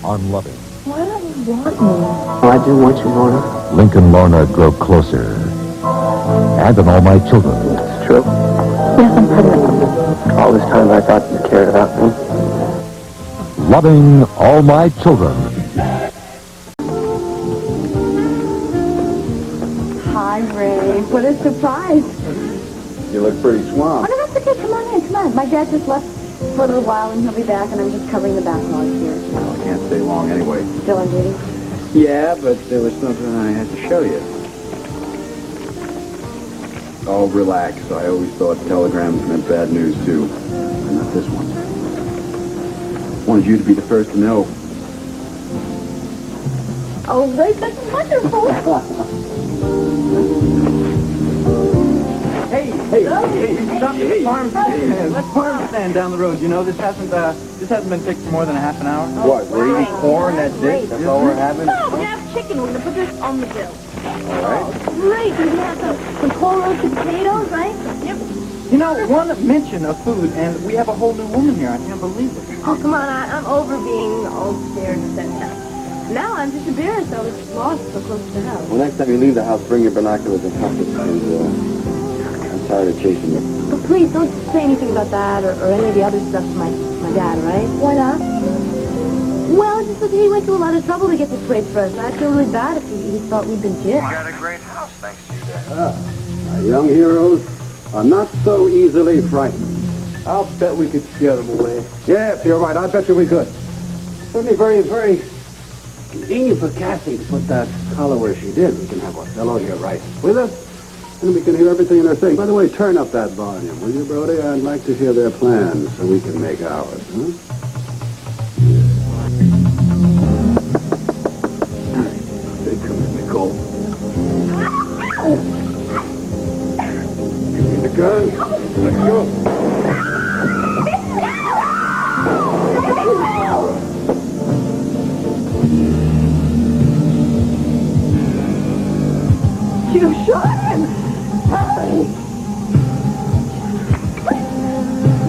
on Loving. Why don't you want me? Oh, I do want you, Lorna. Lincoln Lorna grow closer. And on All My Children. It's true. Yes, I'm pregnant. All this time I thought you cared about me. Loving All My Children. Hi, Ray. What a surprise. You look pretty Oh, swamped. no, that's okay. Come on in. Come on. My dad just left for a little while, and he'll be back, and I'm just covering the backlog here. Well, I can't stay long anyway. Still on duty? Yeah, but there was something I had to show you. Oh, relax. I always thought telegrams meant bad news, too. But not this one. Wanted you to be the first to know. Oh, Ray, that's wonderful. Hey, stop the farm stand. That farm stand down the road. You know, this hasn't been fixed for more than a half an hour. What, we're eating corn, that's it? That's all we're having? No, we're gonna have chicken. We're gonna put this on the bill. All right. Great. We're gonna have some cold roasted potatoes, right? Yep. You know, one mention of food, and we have a whole new woman here. I can't believe it. Oh, come on. I'm over being all scared and sent out. Now I'm just embarrassed I was lost so close to the house. Well, next time you leave the house, bring your binoculars and compass, because I'm tired of chasing you. But please don't say anything about that or any of the other stuff to my dad, all right? Why not? Well, just that he went to a lot of trouble to get this place for us. I'd feel really bad if he thought we'd been kids. You got a great house, thanks to you, Dad. Our young heroes are not so easily frightened. I'll bet we could scare them away. Yes, you're right. I bet you we could. Certainly very, very convenient for Cassie to put that collar where she did. We can have Othello here right with us, and we can hear everything they're saying. By the way, turn up that volume, will you, Brody? I'd like to hear their plans so we can make ours, huh? They come in, Nicole. Give me the gun. Let's go. You shot him. Hurry.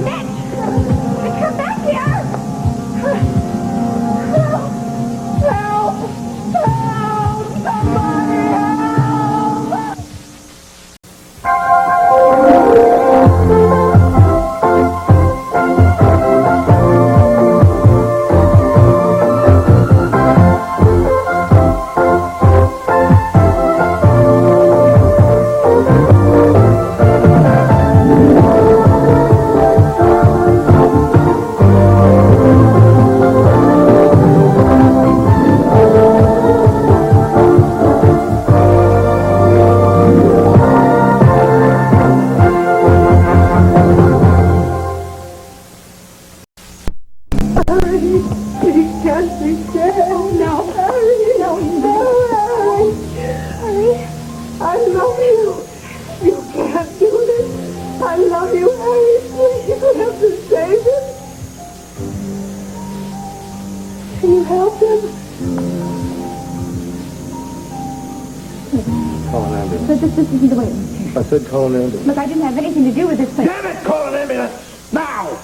Mitch! Mitch, come back here! Help! Help! Help! Somebody help! This isn't the way. I said call an ambulance. Look, I didn't have anything to do with this thing. Damn it! Call an ambulance! Now!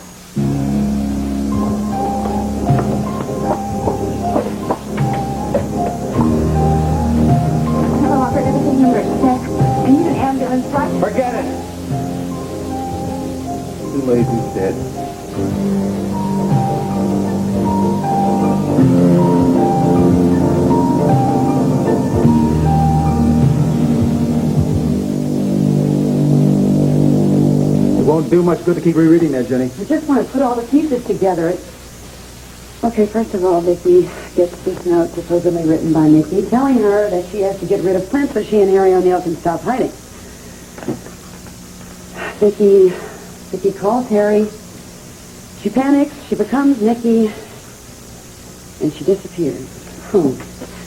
Hello, operator. Everything number 6. I need an ambulance, right? Forget it! Too late, he's dead. Won't do much good to keep rereading that, Jenny. I just want to put all the pieces together. Okay, first of all, Vicky gets this note supposedly written by Niki, telling her that she has to get rid of Clint so she and Harry O'Neill can stop hiding. Vicky calls Harry. She panics. She becomes Niki, and she disappears.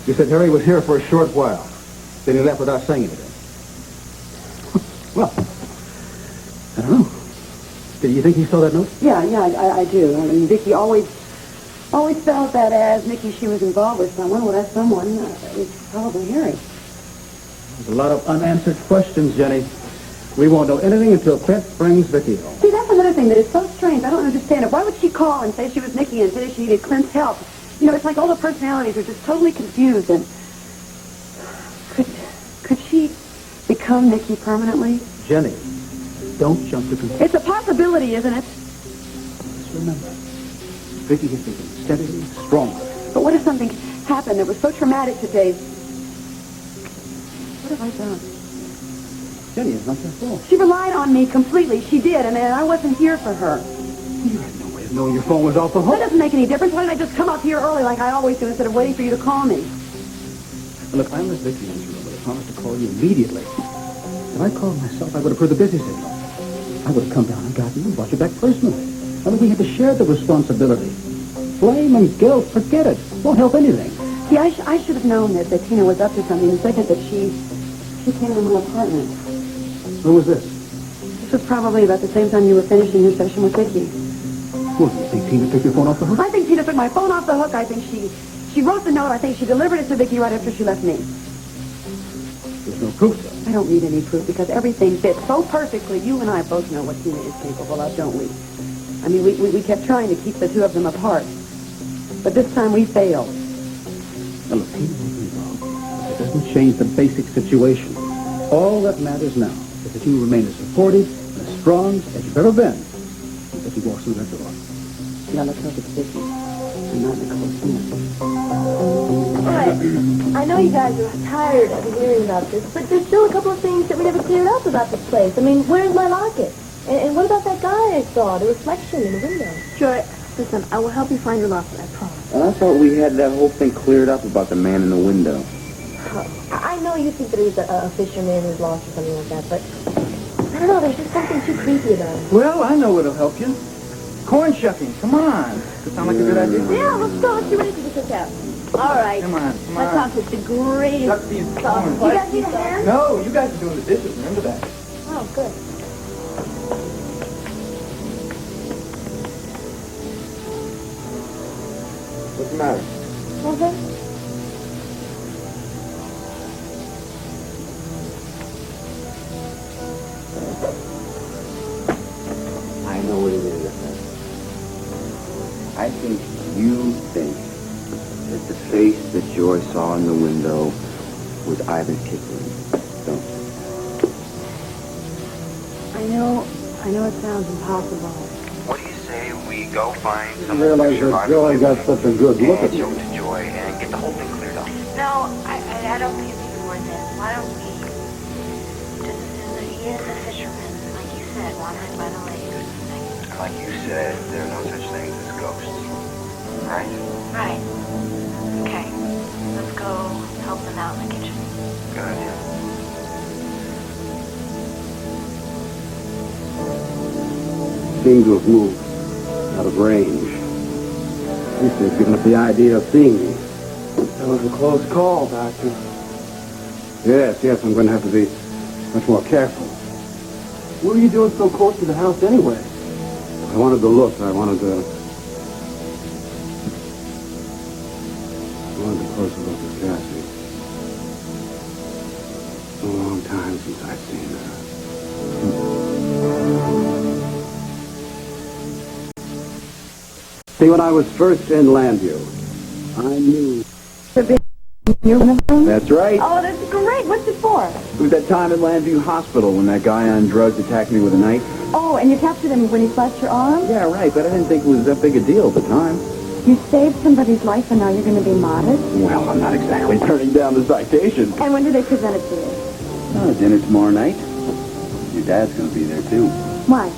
You said Harry was here for a short while. Then he left without saying anything. Well, I don't know. Do you think he saw that note? Yeah, I do. I mean, Vicky always felt that as Niki, she was involved with someone. Well, that someone is probably Harry. There's a lot of unanswered questions, Jenny. We won't know anything until Clint brings Vicky home. See, that's another thing that is so strange. I don't understand it. Why would she call and say she was Niki and say she needed Clint's help You know, it's like all the personalities are just totally confused. And could she become Niki permanently? Jenny, don't jump to conclusions. It's a possibility, isn't it? Just remember, Vicky has been steadily stronger. But what if something happened that was so traumatic today? What have I done? Jenny, it's not your fault. She relied on me completely. She did, and I wasn't here for her. You had no way of knowing your phone was off the That hook. doesn't make any difference. Why didn't I just come up here early like I always do instead of waiting for you to call me? Well, if I was Vicky in your room, I would have promised to call you immediately. If I called myself, I would have heard the busy signal. I would have come down and gotten you and brought you back personally. I mean, we had to share the responsibility. Blame and guilt, forget it. Won't help anything. See, I should have known that Tina was up to something the second that she came in my apartment. When was this? This was probably about the same time you were finishing your session with Vicky. What, do you think Tina took your phone off the hook? I think Tina took my phone off the hook. I think she wrote the note. I think she delivered it to Vicky right after she left me. There's no proof, though. I don't need any proof because everything fits so perfectly. You and I both know what Tina is capable of, don't we? I mean, we kept trying to keep the two of them apart. But this time we failed. Now, look, Tina may be wrong. It doesn't change the basic situation. All that matters now is that you remain as supportive and as strong as you've ever been as you walk through that door. Now let's hope it's Vicky and not Nicole Tina. Alright, I know you guys are tired of hearing about this, but there's still a couple of things that we never cleared up about this place. I mean, where's my locket? And what about that guy I saw, the reflection in the window? Joy, listen, I will help you find your locket, I promise. Well, I thought we had that whole thing cleared up about the man in the window. I know you think that he was a fisherman who's lost or something like that, but I don't know, there's just something too creepy about him. Well, I know what'll help you. Corn shucking. Come on. Does that sound like a good idea? Yeah, let's go. Let's get ready for the cookout. All right. Come on. My talk is the greatest Shuck these sauce. corn. You guys need a hand? No, you guys are doing the dishes. Remember that. Oh, good. What's the matter? Okay. I know what it is. I think you think that the face that Joy saw in the window was Ivan Kipling, don't you? I know it sounds impossible. What do you say we go find I some realize that Joy got such a good look at and show you. it to Joy and get the whole thing cleared up? No, I don't think it's even worth it. Why don't we just assume that he is a fisherman, like you said, wandering by the lake or something? And like you said, there are no such things as ghosts. Right? Right. Okay. Let's go help them out in the kitchen. Good idea. Seemed to have moved out of range. He said, giving up the idea of seeing me. That was a close call, Doctor. Yes, I'm going to have to be much more careful. What were you doing so close to the house anyway? I wanted to look. I wanted a closer look at Cassie. A long time since I've seen her. See, when I was first in Llanview, I knew. That's right. Oh, that's great. What's it for? It was that time at Llanview Hospital when that guy on drugs attacked me with a knife. Oh, and you captured him when he slashed your arm? Yeah, right, but I didn't think it was that big a deal at the time. You saved somebody's life and now you're going to be modest? Well, I'm not exactly turning down the citation. And when do they present it to you? Dinner tomorrow night. Your dad's going to be there, too. Why?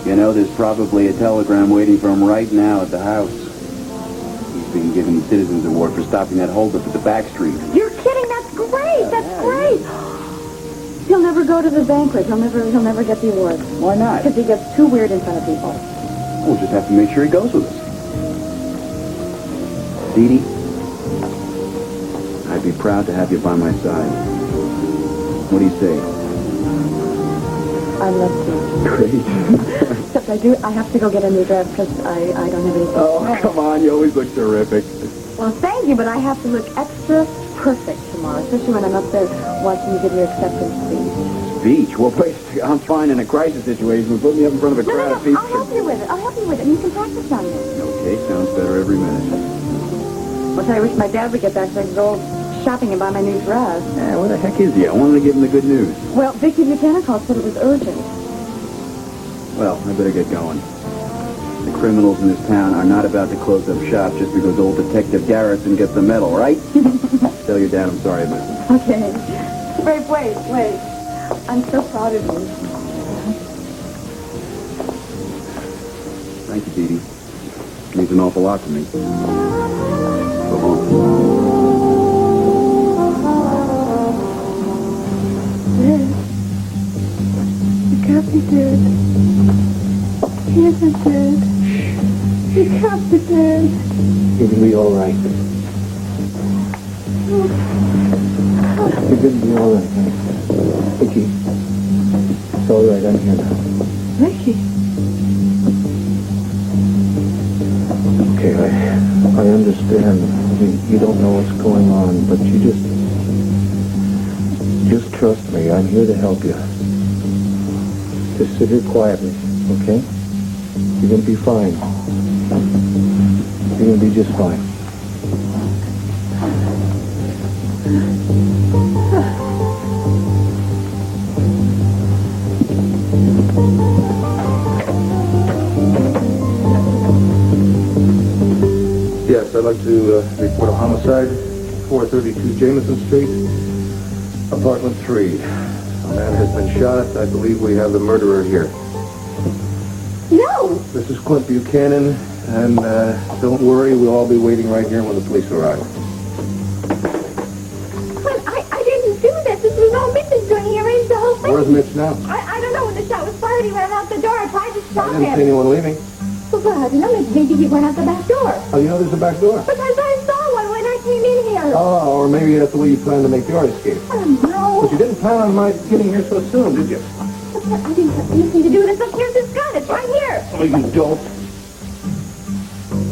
You know, there's probably a telegram waiting for him right now at the house. He's being given the Citizens Award for stopping that holdup at the back street. You're kidding. That's great. That's great. He'll never go to the banquet. He'll never get the award. Why not? Because he gets too weird in front of people. We'll just have to make sure he goes with us. Dee Dee, I'd be proud to have you by my side. What do you say? I love to. Great. Except I have to go get a new dress because I don't have anything. Oh, come on. You always look terrific. Well, thank you, but I have to look extra perfect tomorrow, especially when I'm up there watching you give your acceptance speech. Speech? Well, wait. I'm fine in a crisis situation. Put me up in front of a crowd of people. I'll help you with it. You can practice on me. Okay, sounds better every minute. I'll tell you, I wish my dad would get back so I could go shopping and buy my new dress. Yeah, where the heck is he? I wanted to give him the good news. Well, Vicky Buchanan called, said it was urgent. Well, I better get going. The criminals in this town are not about to close up shop just because old Detective Garrison gets the medal, right? Tell your dad I'm sorry about it. Okay. Wait. I'm so proud of you. Thank you, Dee Dee. It means an awful lot to me. So long. Dead. He can't be dead. He isn't dead. He can't be dead. It'll be all right. You're going to be all right, honey. Vicky, it's all right. I'm here now. Vicky. Okay, I understand. You don't know what's going on, but you just trust me. I'm here to help you. Just sit here quietly, okay? You're going to be fine. You're going to be just fine. Yes, I'd like to report a homicide, 432 Jameson Street, apartment 3. A man has been shot. I believe we have the murderer here. No! This is Clint Buchanan, and don't worry, we'll all be waiting right here when the police arrive. Well, I didn't do this. This was all Mitch's doing. He arranged the whole thing. Where's Mitch now? I don't know. When the shot was fired, he ran out the door. I tried to stop I didn't him. see anyone leaving. Well, how do you know Mitch? Maybe he went out the back door. How do you know there's a back door? Because I saw one when I came in here. Oh, or maybe that's the way you planned to make your escape. Oh, no. But you didn't plan on my getting here so soon, did you? I didn't have anything to do with this. Look, here's this gun. It's right here. Oh, you don't.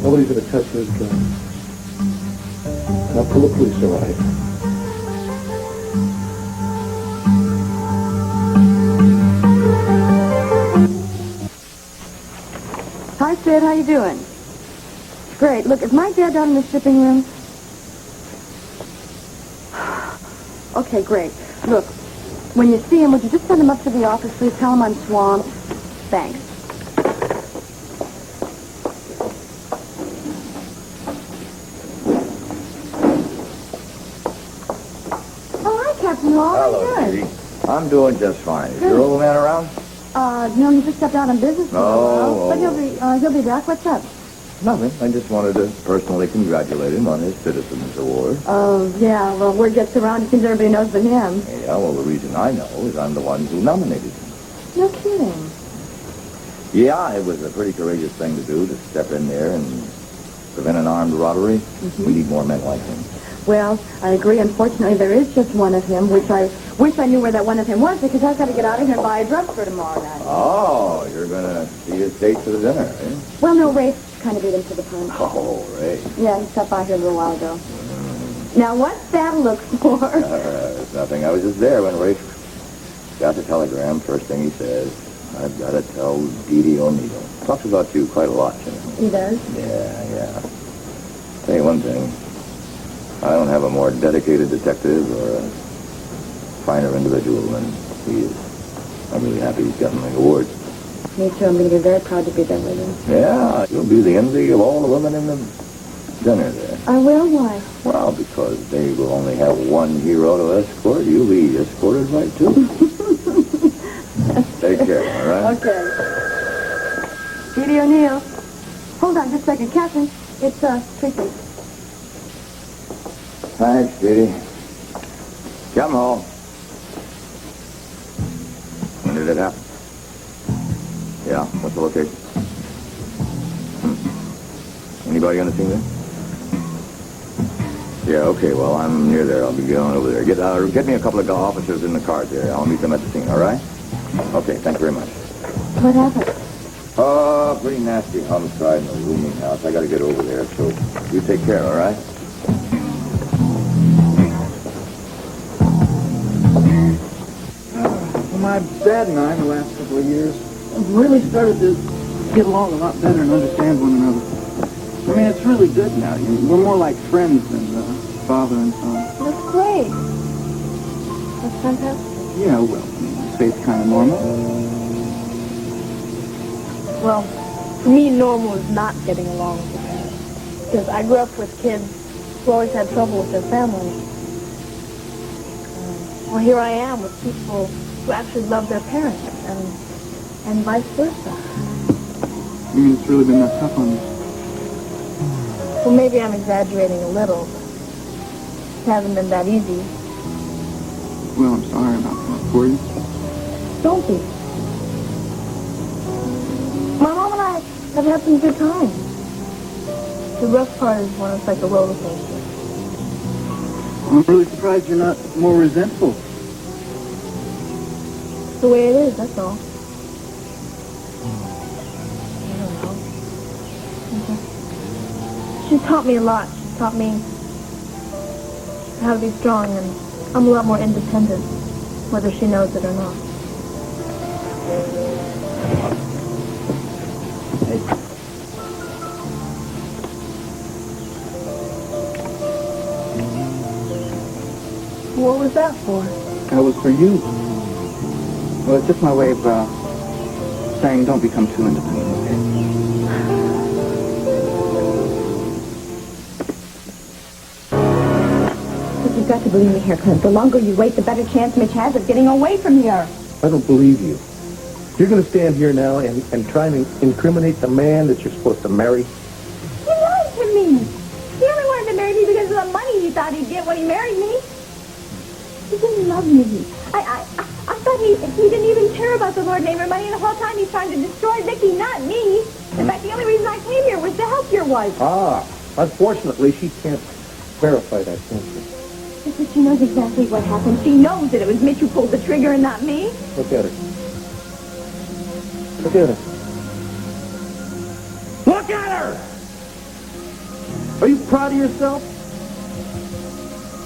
Nobody's going to touch this gun. Not till the police arrive. Hi, Sid. How you doing? Great. Look, is my dad down in the shipping room? Okay, great. Look, when you see him, would you just send him up to the office, please? Tell him I'm swamped. Thanks. Oh, hi, Captain Hall. How Hello, you doing? Niki. I'm doing just fine. Is your old man around? No, he just stepped out on business for a while. Oh. But he'll be back. What's up? Nothing. I just wanted to personally congratulate him on his Citizens Award. Oh, yeah. Well, word gets around. It seems everybody knows but him. Yeah, well, the reason I know is I'm the one who nominated him. No kidding. Yeah, it was a pretty courageous thing to do, to step in there and prevent an armed robbery. Mm-hmm. We need more men like him. Well, I agree. Unfortunately, there is just one of him, which I wish I knew where that one of him was, because I've got to get out of here and buy a dress for tomorrow night. Oh, you're going to see his date for the dinner, eh? Well, no, Ray kind of beat him to the punch. Oh, Ray. Yeah, he stopped by here a little while ago. Now, what's that look for? It's nothing. I was just there when Ray got the telegram. First thing he says, I've got to tell Dee Dee O'Neill. Talks about you quite a lot, you know. He does? Yeah. Tell you one thing. I don't have a more dedicated detective or a finer individual than he is. I'm really happy he's gotten the award. Me too. I'm going to be very proud to be there with him. Yeah, you'll be the envy of all the women in the dinner there. I will? Why? Well, because they will only have one hero to escort. You'll be escorted by two. Take care, all right? Okay. Dee Dee O'Neill. Hold on just a second. Catherine, it's Tracy. Thanks, Dee. Come home. When did it happen? Yeah, what's the location? Anybody on the scene there? Yeah, okay, well, I'm near there. I'll be going over there. Get me a couple of officers in the car there. I'll meet them at the scene, all right? Okay, thank you very much. What happened? Pretty nasty homicide in a rooming house. I gotta get over there, so you take care, all right? My dad and I, in the last couple of years, really started to get along a lot better and understand one another. I mean, it's really good now. We're more like friends than father and son. That's great. That's fantastic. Yeah, well, I'd say it's kind of normal. Well, for me, normal is not getting along with your parents. Because I grew up with kids who always had trouble with their families. Well, here I am with people who actually love their parents, and vice versa. I mean, it's really been that tough on you. Well, maybe I'm exaggerating a little, but it hasn't been that easy. Well, I'm sorry about that for you. Don't be. My mom and I have had some good times. The rough part is when it's like a roller coaster. I'm really surprised you're not more resentful. It's the way it is, that's all. I don't know. She's taught me a lot. She's taught me how to be strong, and I'm a lot more independent, whether she knows it or not. What was that for? That was for you. Well, it's just my way of saying don't become too independent, okay? But you've got to believe me here, Clint. The longer you wait, the better chance Mitch has of getting away from here. I don't believe you. You're going to stand here now and try and incriminate the man that you're supposed to marry? He lied to me. He only wanted to marry me because of the money he thought he'd get when he married me. He didn't love me. I thought he didn't even care about the Lord name or money, and the whole time he's trying to destroy Vicky, not me. In fact, the only reason I came here was to help your wife. Ah, unfortunately, she can't verify that, can she? But she knows exactly what happened. She knows that it was Mitch who pulled the trigger and not me. Look at her. Look at her. Look at her! Are you proud of yourself?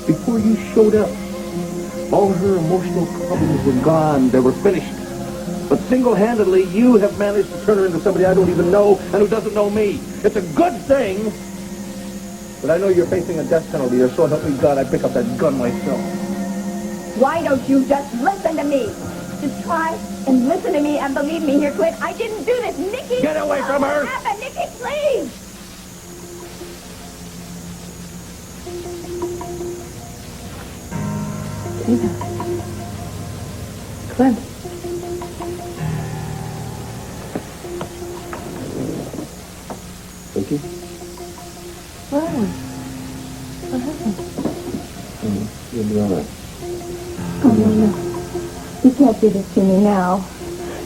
Before you showed up, all her emotional problems were gone. They were finished. But single-handedly, you have managed to turn her into somebody I don't even know and who doesn't know me. It's a good thing. But I know you're facing a death penalty, or so help me God, I'd pick up that gun myself. Why don't you just listen to me? Just try and listen to me and believe me here, Clint. I didn't do this. Nikki! Get away from her! What happened? Nikki, please! Clint. Thank you. Where are we? What happened? You'll be all right. Oh, no. You can't do this to me now.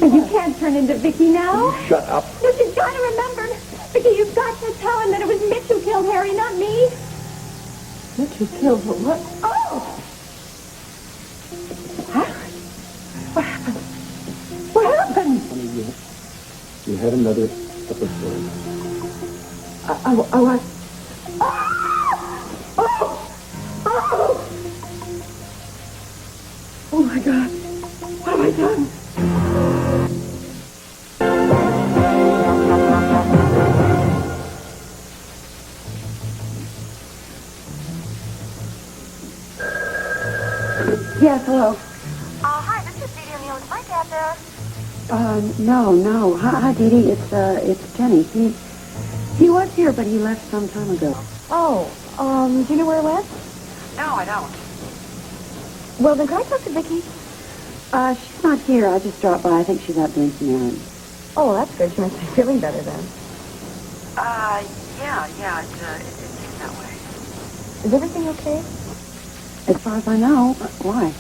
You can't turn into Vicky now. Shut up. No, she's got to remember. Vicky, you've got to tell him that it was Mitch who killed Harry, not me. Mitch who killed what? Oh! Harry? What happened? What happened? Honey, you had another episode. I was... Oh! Oh! Oh, my God. What have I done? Yes, hello. Hi, this is Dee O'Neill. Is my dad there? No. Hi, Dee Dee. It's Jenny. He was here, but he left some time ago. Oh, do you know where I went? No, I don't. Well, then can I talk to Vicky? She's not here. I just dropped by. I think she's out doing some errands. Oh, that's good. She must be feeling better then. Yeah, it seems that way. Is everything okay? As far as I know. Why?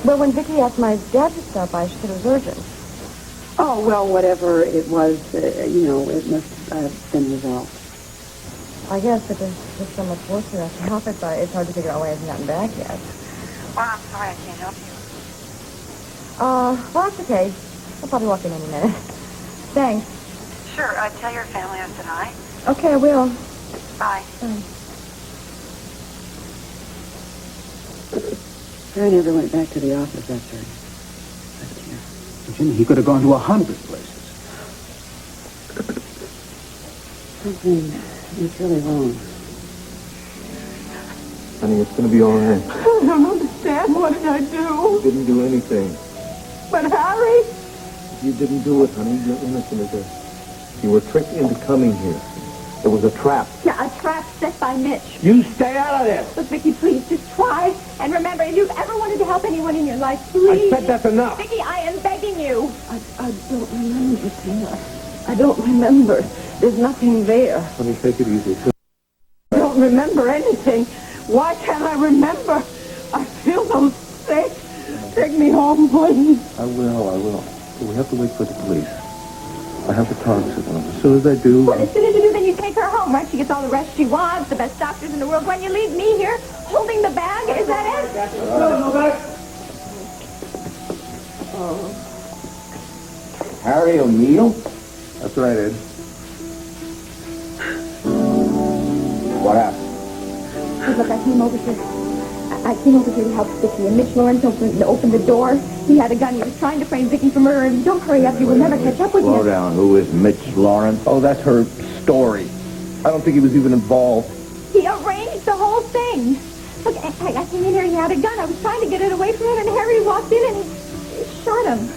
Well, when Vicky asked my dad to stop by, she said it was urgent. Oh, well, whatever it was, it must have been resolved. I guess, but there's just so much work here at the office. It's hard to figure out why he hasn't gotten back yet. Well, I'm sorry I can't help you. Well, that's okay. I'll probably walk in any minute. Thanks. Sure, tell your family I said hi. Okay, I will. Bye. Bye. I never went back to the office after last year. Jimmy, he could have gone to 100 places. Something is really wrong. Honey, it's going to be all right. I don't understand. What did I do? You didn't do anything. But Harry? You didn't do it, honey. You're innocent as this. You were tricked into coming here. It was a trap. Yeah, a trap set by Mitch. You stay out of this. Look, Vicky, please, just try. And remember, if you've ever wanted to help anyone in your life, please. I said that's enough. Vicky, I am begging you. I don't remember, Tina. I don't remember. There's nothing there. Honey, take it easy. I don't remember anything. Why can't I remember? I feel so sick. Take me home, please. I will. But we have to wait for the police. I have the talk to them. As soon as I do... Well, as soon as you do, then you take her home, right? She gets all the rest she wants, the best doctors in the world. When you leave me here, holding the bag, is that it? Harry O'Neill? That's right, Ed. What happened? Look, I came over here. I came over here to help Vicky, and Mitch Lawrence opened the door. He had a gun. He was trying to frame Vicky for murder, and don't hurry up. You will never catch up with him. Slow down. Who is Mitch Lawrence? Oh, that's her story. I don't think he was even involved. He arranged the whole thing. Look, hey, I came in here, he had a gun. I was trying to get it away from him, and Harry walked in and he shot him.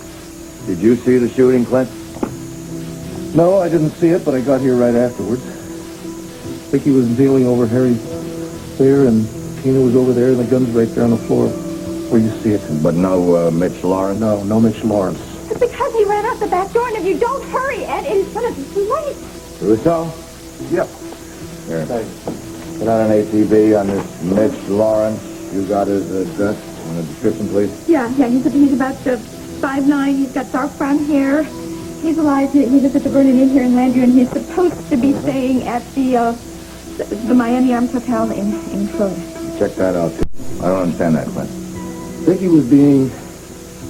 Did you see the shooting, Clint? No, I didn't see it, but I got here right afterwards. Vicky was kneeling over Harry there, and Tina was over there, and the gun's right there on the floor where you see it. But no Mitch Lawrence? No Mitch Lawrence. It's because he ran out the back door, and if you don't hurry, Ed, it's going to be too late. Russo? Yep. Here. Put out an ATV on this Mitch Lawrence. You got his address and the description, please? Yeah, he's about 5'9". He's got dark brown hair. He's alive. He lives at the Vernon Inn here in Llanview, and he's supposed to be staying at the Miami Arms Hotel in Florida. Check that out, too. I don't understand that, Clint. Vicky was being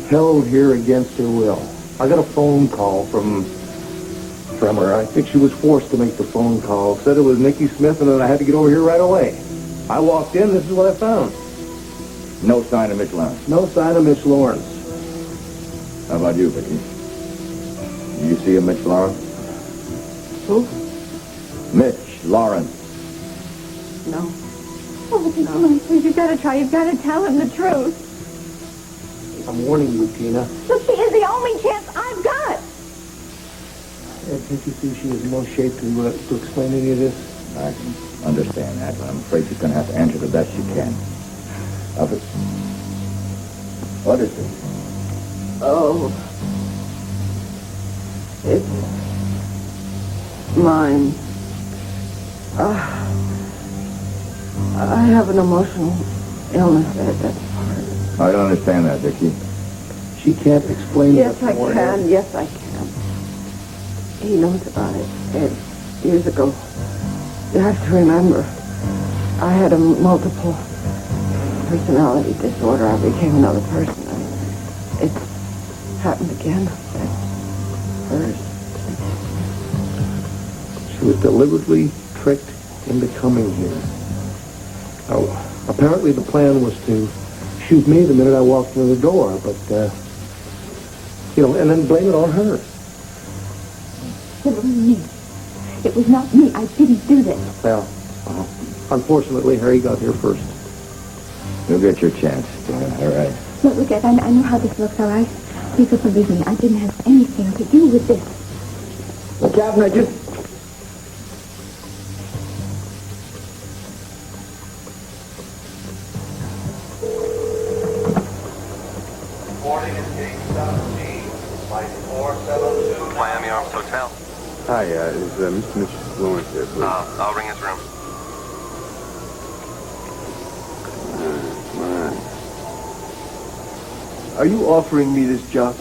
held here against her will. I got a phone call from her. I think she was forced to make the phone call. Said it was Niki Smith, and that I had to get over here right away. I walked in. This is what I found. No sign of Mitch Lawrence. No sign of Mitch Lawrence. How about you, Vicky? You see a Mitch Lawrence? Who? Mitch Lawrence. No. Oh, Vicky, come on, please. You've got to try. You've got to tell him the truth. I'm warning you, Tina. Look, she is the only chance I've got. Can't you see she is in no shape to explain any of this? I can understand that, but I'm afraid she's going to have to answer the best she can. Alfred? What is it? Oh. It's mine. I have an emotional illness that's hard. I don't understand that, Vicky. She can't explain Yes, what's I going can. on. Yes, I can. He knows about it. Ed, years ago. You have to remember, I had a multiple personality disorder. I became another person. And it's happened again. First. She was deliberately tricked into coming here. Now, apparently the plan was to shoot me the minute I walked through the door, but, and then blame it on her. It was me. It was not me. I didn't do this. Well, unfortunately, Harry got here first. You'll get your chance, Tina. All right. Look, Ed, I know how this looks, all right? Please forgive me. I didn't have anything to do with this. Well, Captain, I just... Miami Arms Hotel. Hi, is Mr. Mitch Lawrence there, please? I'll ring his room. Come on. Are you offering me this job?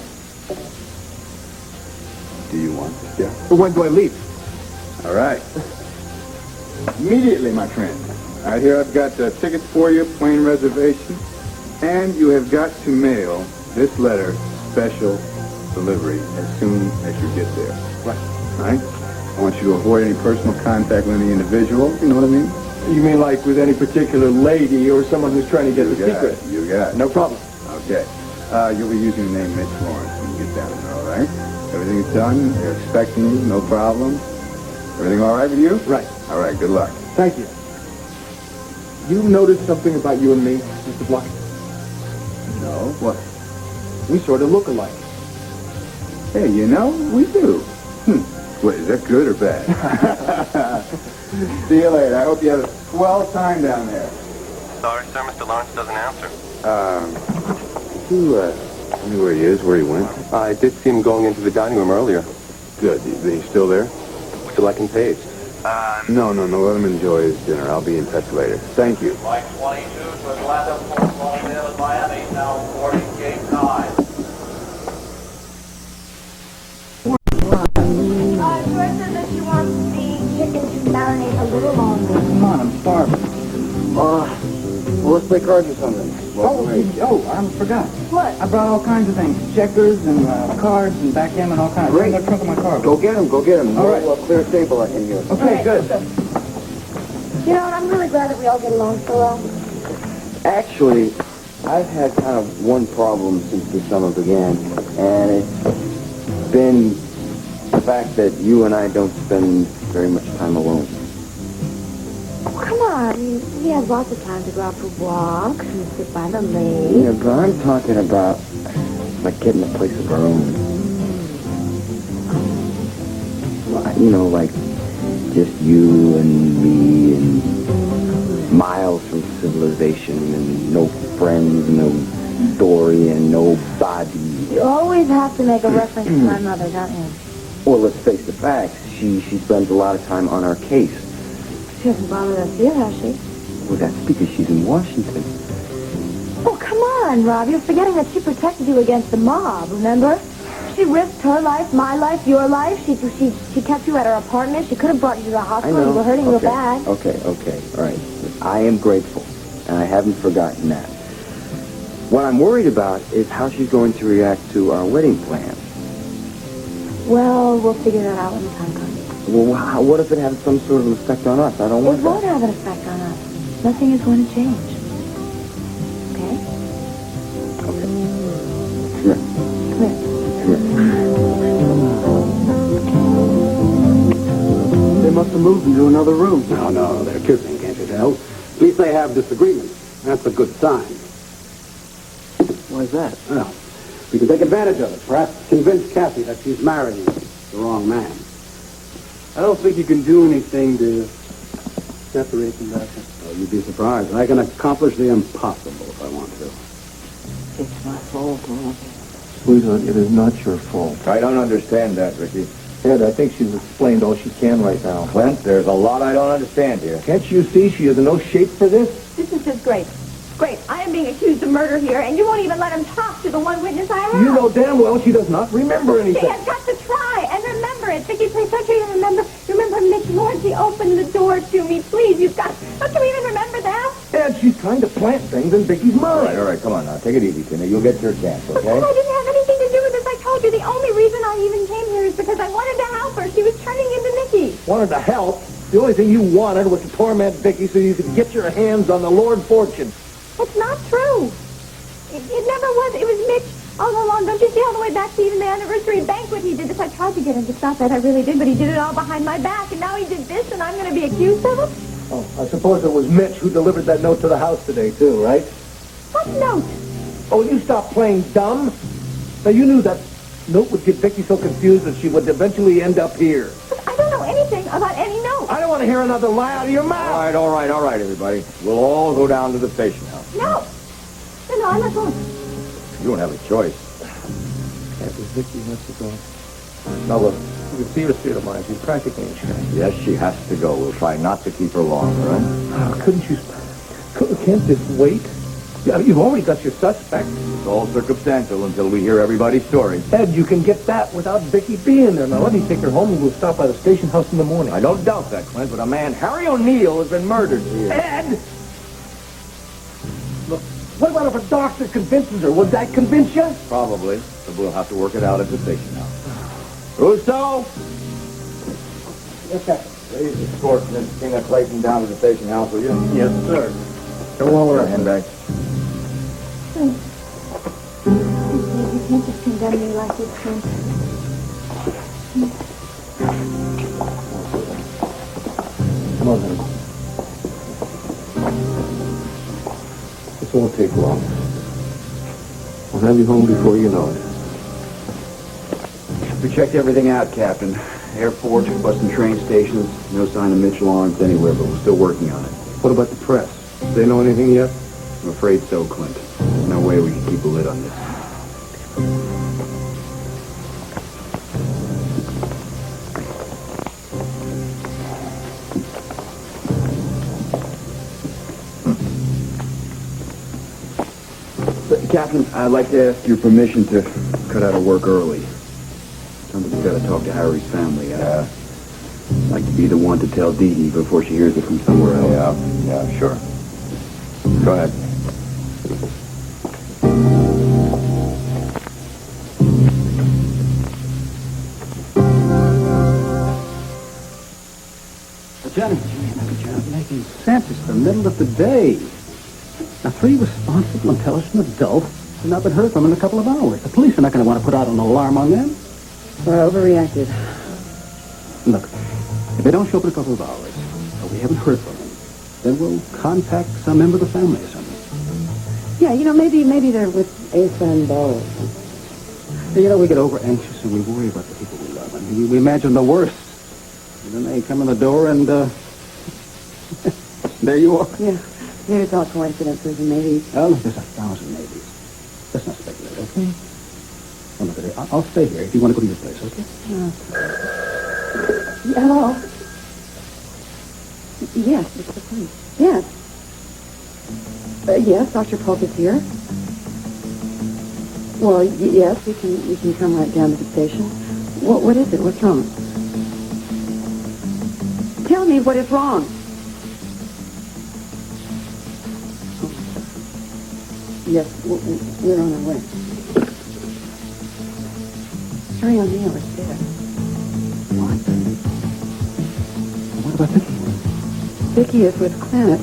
Do you want this job? But when do I leave? All right. Immediately, my friend. All right, here I've got tickets for you, plane reservation, and you have got to mail this letter, special delivery, as soon as you get there. Right. All right? I want you to avoid any personal contact with any individual, you know what I mean? You mean like with any particular lady or someone who's trying to get the secret? You got it. No problem. Okay. You'll be using the name Mitch Lawrence when you get down there, all right? Everything is done. They're expecting you. No problem. Everything all right with you? Right. All right, good luck. Thank you. You noticed something about you and me, Mr. Block? No? What? We sort of look alike. Hey, you know, we do. Wait, is that good or bad? See you later. I hope you have a swell time down there. Sorry, sir, Mr. Lawrence doesn't answer. Tell me where he is, where he went. I did see him going into the dining room earlier. Good. He's still there? Would you like him paged? No. Let him enjoy his dinner. I'll be in touch later. Thank you. Flight 22 to Atlanta, Fort Lauderdale, and Miami, now boarding gate 9. George says that she wants the chicken to marinate a little longer. Come on, I'm starving. Well, let's play cards or something. I forgot. What? I brought all kinds of things. Checkers and cards and backgammon, all kinds. Great. In the trunk of my car. Go get him. All right. We'll clear a table in here. Okay, good. You know, and I'm really glad that we all get along so well. Actually, I've had kind of one problem since the summer began, and it's been the fact that you and I don't spend very much time alone. Oh, come on. We have lots of time to go out for walks and sit by the lake. Yeah, but I'm talking about like getting a place of our own. You know, like just you and me and miles from civilization and no friends, no story, and nobody. You always have to make a reference to my mother, don't you? Well, let's face the facts. She spends a lot of time on our case. She hasn't bothered us here, has she? Well, that's because she's in Washington. Oh, come on, Rob. You're forgetting that she protected you against the mob, remember? She risked her life, my life, your life. She kept you at her apartment. She could have brought you to the hospital. You were hurting real bad. Okay. All right. I am grateful, and I haven't forgotten that. What I'm worried about is how she's going to react to our wedding plan. Well, we'll figure that out when the time comes. Well, what if it has some sort of effect on us? I don't want It won't have an effect on us. Nothing is going to change. Okay? Okay. Come here. They must have moved into another room. No, they're kissing, can't you tell? At least they have disagreements. That's a good sign. Why is that? Well, we can take advantage of it. Perhaps convince Kathy that she's marrying the wrong man. I don't think you can do anything to separate them back. Oh, you'd be surprised. I can accomplish the impossible if I want to. It's my fault, Mom. Sweetheart, it is not your fault. I don't understand that, Ricky. Ed, I think she's explained all she can right now. Clint, there's a lot I don't understand here. Can't you see she is in no shape for this? This is just great. Great. I am being accused of murder here, and you won't even let him talk to the one witness I have. You know damn well she does not remember anything. She has got to try and remember it. Vicky, please don't you even remember Mitch Lawrence opened the door to me. Please, don't you even remember that? Ed, she's trying to plant things in Vicky's mind. All right, come on now. Take it easy, Tina. You'll get your chance, okay? But I didn't have anything to do with this. I told you the only reason I even came here is because I wanted to help her. She was turning into Niki. Wanted to help? The only thing you wanted was to torment Vicky so you could get your hands on the Lord Fortune. It's not true. It never was. It was Mitch all along. Don't you see all the way back to even the anniversary banquet he did this? I tried to get him to stop that. I really did, but he did it all behind my back. And now he did this, and I'm going to be accused of it? Oh, I suppose it was Mitch who delivered that note to the house today, too, right? What note? Oh, you stop playing dumb? Now, you knew that note would get Vicky so confused that she would eventually end up here. But I don't know anything about any note. I don't want to hear another lie out of your mouth. All right, everybody. We'll all go down to the station house. No, I'm not going. You don't have a choice. Vicky has to go. Now, look, you can see her state of mind. She's practically in shock. Yes, she has to go. We'll try not to keep her long, all right? Oh, can't this wait? Yeah, you've already got your suspect. It's all circumstantial until we hear everybody's story. Ed, you can get that without Vicky being there. Now, let me take her home and we'll stop by the station house in the morning. I don't doubt that, Clint, but a man, Harry O'Neill, has been murdered here. Ed! Look, what about if a doctor convinces her? Would that convince you? Probably, but we'll have to work it out at the station house. Russo! Yes, sir. Please escort Tina Clayton down to the station house, will you? Yes, sir. Come on with her. Handbag. You can't just condemn me like this, Clint. This won't take long. I'll have you home before you know it. We checked everything out, Captain. Airport, bus and train stations. No sign of Mitch Lawrence anywhere, but we're still working on it. What about the press? Do they know anything yet? I'm afraid so, Clint. There's no way we can keep a lid on this. Captain, I'd like to ask your permission to cut out of work early. Somebody's got to talk to Harry's family. I'd like to be the one to tell Dee Dee before she hears it from somewhere else. Yeah, sure. Go ahead. Johnny, making sense. It's the middle of the day. Now, 3 responsible, intelligent adults have not been heard from in a couple of hours. The police are not going to want to put out an alarm on them. We're overreacted. Look, if they don't show up in a couple of hours, or we haven't heard from them, then we'll contact some member of the family or something. Yeah, maybe they're with Asa and Bo or something. We get over anxious and we worry about the people we love. I mean, we imagine the worst. And then they come in the door and, there you are. Yeah. Maybe it's all coincidences and maybe... Oh, there's 1,000 maybes. Let's not speculate, okay? Oh, look at it. I'll stay here if you want to go to your place, okay? Hello? Yes, it's the police. Yes. Yes, Dr. Polk is here. Well, yes, we can come right down to the station. What is it? What's wrong? Tell me what is wrong. Yes, we're on our way. Harry O'Neill is dead. What? What about Vicky? Vicky is with Clan at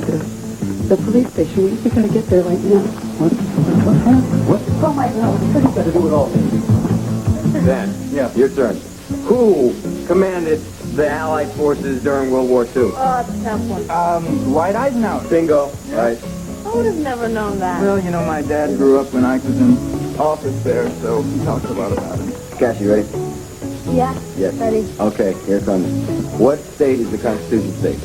the police station. We gotta get there right now. What happened? What? Oh, my God. What you got to do with all this? Dan, your turn. Who commanded the Allied forces during World War II? Oh, it's a tough one. Dwight Eisenhower. Bingo. Right. I would have never known that. Well, my dad grew up when I was in office there, so he talks a lot about it. Cash, you ready? Yeah? Yes. Ready? Okay, here it comes. What state is the Constitution state?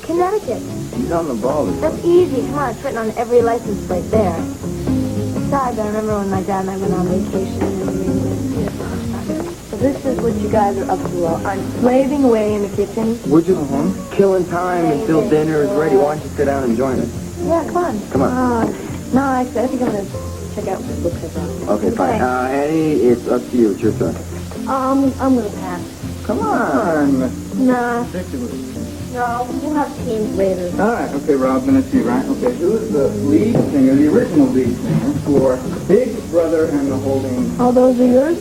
Connecticut. He's on the ball. That's easy. Come on, it's written on every license plate there. Besides, I remember when my dad and I went on vacation and we were So this is what you guys are up to. I'm slaving away in the kitchen. We're just killing time until dinner is ready. Why don't you sit down and join us? Yeah, come on. Come on. No, actually, I think I'm going to check out the books I brought. Okay, fine. Annie, it's up to you. It's your turn. I'm going to pass. Come on. Nah. Ridiculous. No, we'll have teams later. All right. Okay, Rob, then let's see, right? Okay, who's the lead singer, the original lead singer for Big Brother and the Holding... All those are yours?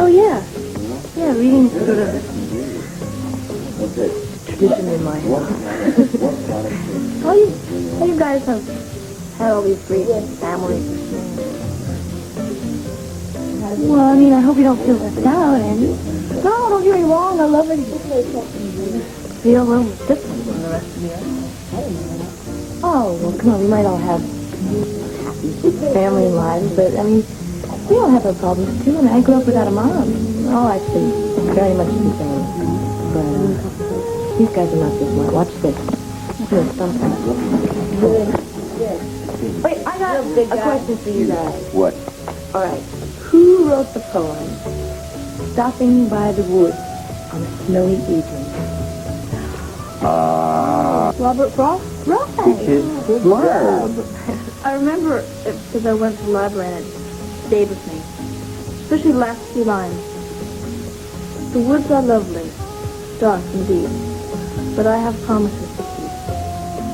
Oh, yeah. Yeah, reading sort of tradition in my house. How you guys have had all these great families? Well, I mean, I hope you don't feel left out, Andy. No, don't get me wrong. I love it. Feel a little different than the rest of the earth. Oh, well, come on. We might all have happy family lives, but, I mean, we all have our problems, too. I mean, I grew up without a mom. Oh, actually, very much the same. But, these guys are not so smart. Watch this. Wait, I got a question for you guys. What? All right. Who wrote the poem, Stopping by the Woods on a Snowy Evening? Robert Frost? Right. Smart. I remember it because I went to the library and it stayed with me. Especially the last few lines. The woods are lovely, dark and deep, but I have promises to keep,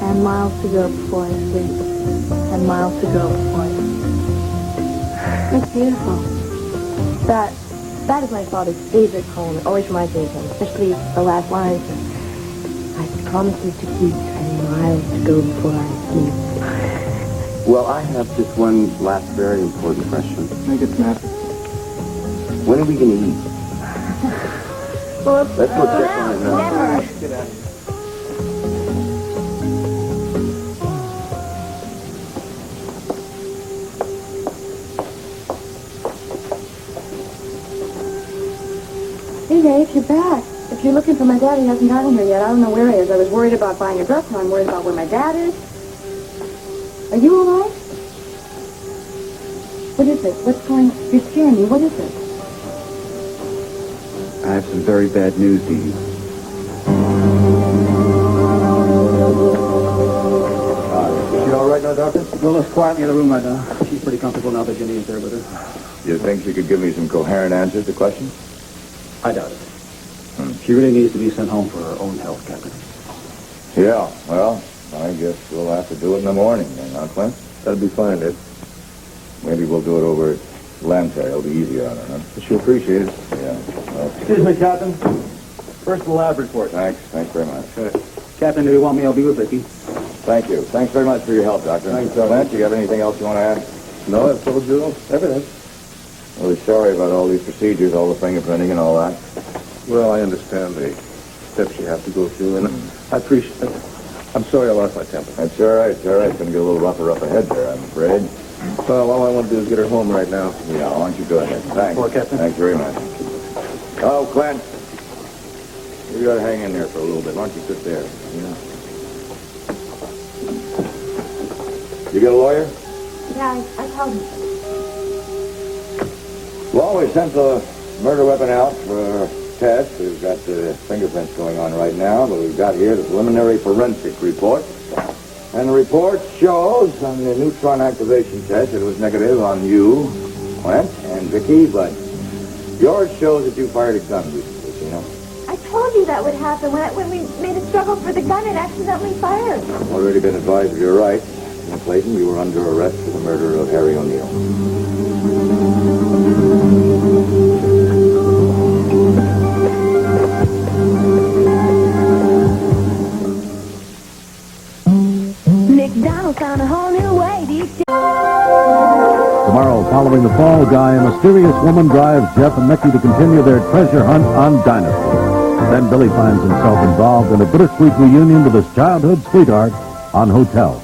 and miles to go before I sleep, and miles to go before I sleep. That's beautiful. That is my father's favorite poem. It always reminds me of him, especially the last lines. I have promises to keep, and miles to go before I sleep. Well, I have just one last very important question. Make it snappy. When are we going to eat? Well, Let's go check on it now. Never. Get out of here. you back. If you're looking for my dad, he hasn't gotten here yet. I don't know where he is. I was worried about buying a dress, and I'm worried about where my dad is. Are you all right? What is it? What's going on? You're scaring me. What is it? I have some very bad news, Dee Dee. She all right now, Doctor? Lila's quietly in the room right now. She's pretty comfortable now that Jenny is there with her. You think she could give me some coherent answers to questions? I doubt it. She really needs to be sent home for her own health, Captain. Yeah, well, I guess we'll have to do it in the morning then, huh, Clint? That'll be fine, Ed. Maybe we'll do it over at Llanview. It'll be easier on her, huh? She'll appreciate it. Yeah. Well, Excuse me, Captain. First, the lab report. thanks very much. Captain, if you want me, I'll be with Vicky. Thank you. Thanks very much for your help, Doctor. Thanks, Doctor. Clint, you got anything else you want to add? No, I've told you everything. Really sorry about all these procedures, all the fingerprinting and all that. Well, I understand the steps you have to go through, and I appreciate it. I'm sorry I lost my temper. That's all right. It's all right. It's going to get a little rougher up ahead there, I'm afraid. Well, all I want to do is get her home right now. Yeah, why don't you go ahead? Thanks. Well, Captain. Thanks very much. Oh, Clint. You got to hang in there for a little bit. Why don't you sit there? Yeah. You get a lawyer? Yeah, I told him. Well, we sent the murder weapon out for test. We've got the fingerprints going on right now, but we've got here the preliminary forensic report. And the report shows on the neutron activation test it was negative on you, Clint, and Vicky, but yours shows that you fired a gun recently, you know. I told you that would happen when we made a struggle for the gun and accidentally fired. Already been advised of your rights. Miss Clayton, you were under arrest for the murder of Harry O'Neill. McDonald found a whole new way to eat. Tomorrow, following the fall guy, a mysterious woman drives Jeff and Niki to continue their treasure hunt on Dynasty. Then Billy finds himself involved in a bittersweet reunion with his childhood sweetheart on Hotel.